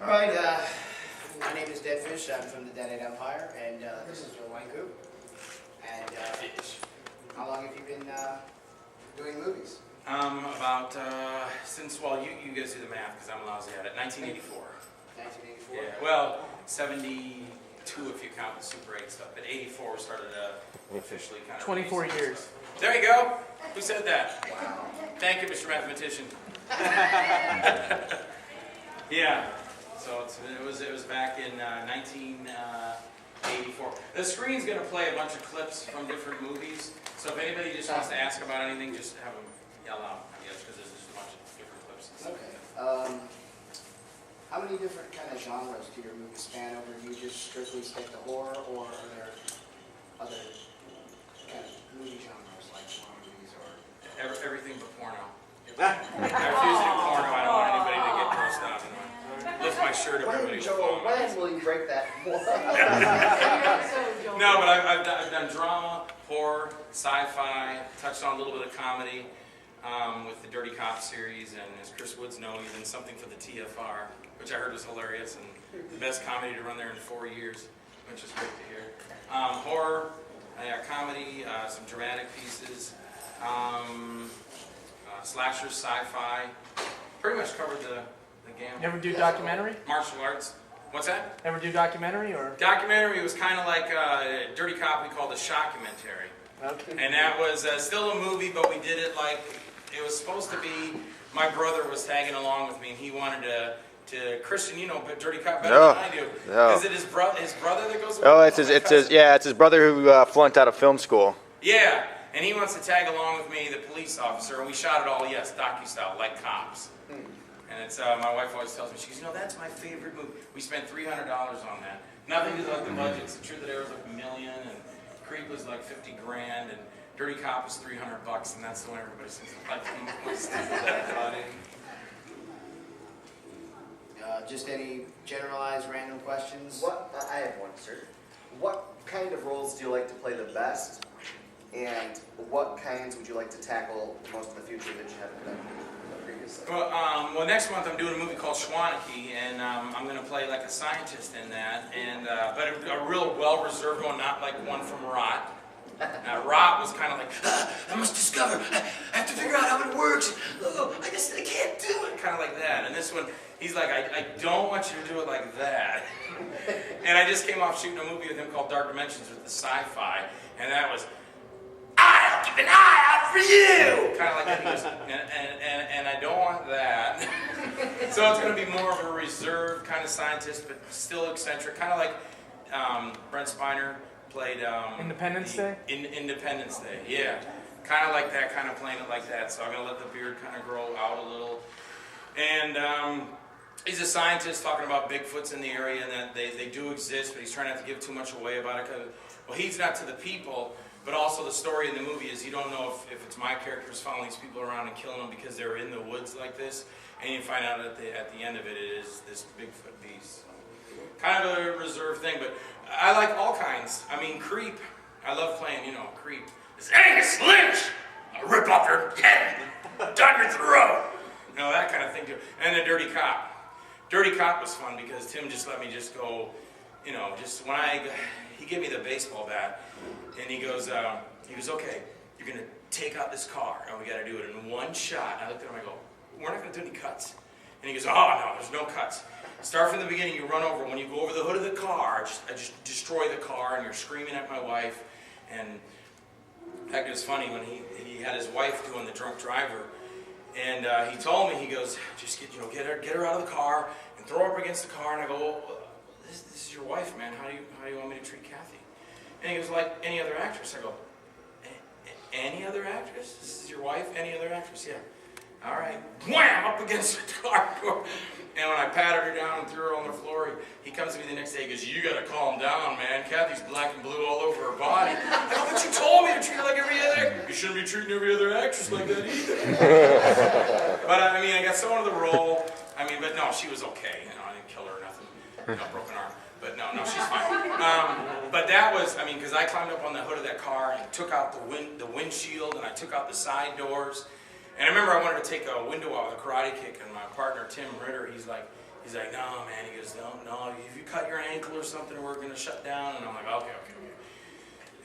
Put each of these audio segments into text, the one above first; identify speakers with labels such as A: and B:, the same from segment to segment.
A: All right, my name is Deadfish. I'm from the Deadite Empire, and this is your Wynkoop. And how long have you been doing movies?
B: Since, well, you guys do the math because I'm lousy at it. 1984.
A: 1984?
B: Yeah, well, 72 if you count the Super 8 stuff, but 84 we started officially kind of...
C: 24 years.
B: Stuff. There you go. Who said that?
A: Wow.
B: Thank you, Mr. Mathematician. Yeah. So it was back in 1984. The screen's going to play a bunch of clips from different movies. So if anybody just wants to ask about anything, just have them yell out, I guess, because there's just a bunch of different clips.
A: Okay. How many different kind of genres do your movies span over? Do you just strictly stick to horror, or are there other kind of movie genres like horror movies or
B: Everything but porno. I refuse to do porno. I don't want anybody to get grossed out. Lift my shirt up.
A: When will you break that?
B: No, but I've done drama, horror, sci-fi, touched on a little bit of comedy with the Dirty Cop series, and as Chris Woods knows, even something for the TFR, which I heard was hilarious and the best comedy to run there in 4 years, which is great to hear. Horror, comedy, some dramatic pieces, slashers, sci-fi, pretty much covered the gamut.
C: You ever do documentary?
B: Martial arts. What's that?
C: Ever do documentary or?
B: Documentary was kind of like Dirty Cop. We called a shockumentary.
C: Okay.
B: And that was still a movie, but we did it like it was supposed to be. My brother was tagging along with me, and he wanted to Christian, you know, but Dirty Cop better than I do.
D: No.
B: Is it his brother that goes?
D: Oh, it's his brother who flunked out of film school.
B: Yeah, and he wants to tag along with me, the police officer, and we shot it all, yes, docu-style, like cops. And it's my wife always tells me, she goes, you know, that's my favorite movie. We spent $300 on that. Nothing to do like the budget. It's true that Air was like $1 million, and Creep was like 50 grand, and Dirty Cop was $300, and that's the one everybody says.
A: Just any generalized random questions?
E: I have one, sir. What kind of roles do you like to play the best, and what kinds would you like to tackle the most in the future that you haven't done previously?
B: Well, next month I'm doing a movie called Schwaneke, and I'm going to play like a scientist in that, and but a real well-reserved one, not like one from Rot. Rot was kind of like, I must discover, I have to figure out how it works. Oh, I can't do it, kind of like that. And this one, he's like, I don't want you to do it like that. And I just came off shooting a movie with him called Dark Dimensions with the sci-fi, and that was, I'll keep an eye out for you! Kind of like that. He goes, and I don't want that. So it's going to be more of a reserved kind of scientist, but still eccentric, kind of like Brent Spiner played
C: Independence Day?
B: Independence Day, yeah. Kind of like that, kind of playing it like that. So I'm going to let the beard kind of grow out a little. And he's a scientist talking about Bigfoots in the area, and that they do exist, but he's trying not to give too much away about it. Well, he's not to the people, but also the story in the movie is you don't know if it's my characters following these people around and killing them because they're in the woods like this, and you find out at the end of it, it is this Bigfoot beast. Kind of a reserved thing, but I like all kinds. I mean, Creep. I love playing, you know, Creep. It's Angus Lynch! I'll rip off your head, down your throat! You know, that kind of thing too. And the Dirty Cop. Dirty Cop was fun because Tim just let me just go, you know, just when he gave me the baseball bat, and he goes, okay, you're going to take out this car, and we got to do it in one shot. And I looked at him, I go, we're not going to do any cuts. And he goes, oh, no, there's no cuts. Start from the beginning, you run over. When you go over the hood of the car, I just destroy the car, and you're screaming at my wife. And in fact, it was funny when he had his wife doing the drunk driver, and he told me, he goes, just get her out of the car and throw her up against the car. And I go, well, this is your wife, man. How do you want me to treat Kathy? And he goes, like any other actress. I go, any other actress? This is your wife? Any other actress? Yeah. All right. Wham! Up against the car door. And when I patted her down and threw her on the floor, he comes to me the next day. He goes, you got to calm down, man. Kathy's black and blue all over her body. I go, but you told me to treat her like every other. You shouldn't be treating every other actress like that either. But I mean, I got someone to the role. I mean, but no, she was okay. You know, I didn't kill her or nothing. No broken arm. But no, she's fine. But that was, I mean, because I climbed up on the hood of that car and took out the windshield, and I took out the side doors. And I remember I wanted to take a window out with a karate kick, and my partner, Tim Ritter, he's like, He's like, no, man. He goes, no, if you cut your ankle or something, we're going to shut down. And I'm like, okay.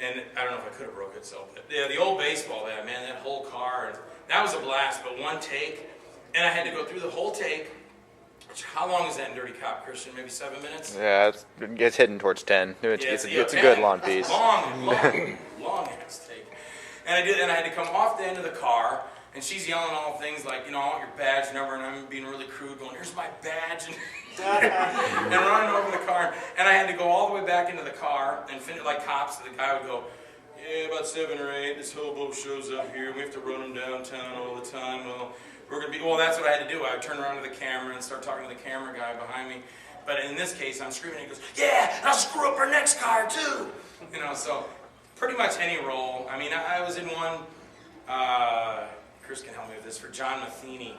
B: And I don't know if I could have broke it, but yeah, the old baseball bat, man, that whole car, that was a blast, but one take, and I had to go through the whole take. How long is that in Dirty Cop, Christian? Maybe 7 minutes?
D: Yeah, it's heading towards 10. It's a good long piece.
B: Long ass take. And I had to come off the end of the car, and she's yelling all things like, I want your badge number, and I'm being really crude, going, here's my badge, and running over the car. And I had to go all the way back into the car and finish like cops. The guy would go, yeah, about 7 or 8. This hobo shows up here. We have to run him downtown all the time. Well, that's what I had to do. I would turn around to the camera and start talking to the camera guy behind me. But in this case, I'm screaming. He goes, yeah, and I'll screw up our next car too. So pretty much any role. I mean, I was in one. Chris can help me with this, for John Matheny.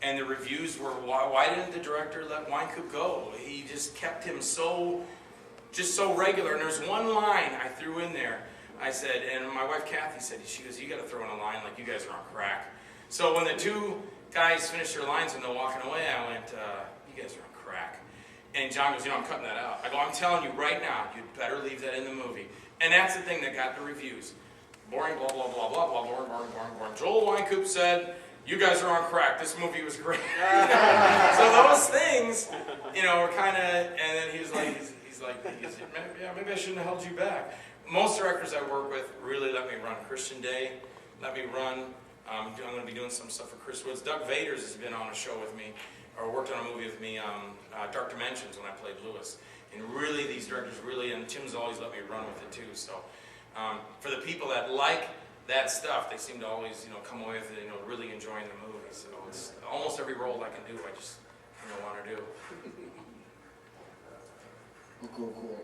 B: And the reviews were, why didn't the director let Wynkoop go? He just kept him so regular. And there's one line I threw in there. I said, and my wife Kathy said, she goes, you got to throw in a line like you guys are on crack. So when the two guys finished their lines and they're walking away, I went, you guys are on crack. And John goes, I'm cutting that out. I go, I'm telling you right now, you'd better leave that in the movie. And that's the thing that got the reviews. Boring, blah, blah, blah, blah, blah, boring. Joel Wynkoop said, you guys are on crack. This movie was great. So those things, were kind of, and then he's like, maybe I shouldn't have held you back. Most directors I work with really let me run. Christian Day let me run. I'm going to be doing some stuff for Chris Woods. Doug Vaders has been on a show with me, or worked on a movie with me, Dark Dimensions, when I played Lewis. And really, these directors and Tim's always let me run with it too. So for the people that like that stuff, they seem to always, come away with it, really enjoying the movie. So it's almost every role I can do, I just want to do.
F: Cool.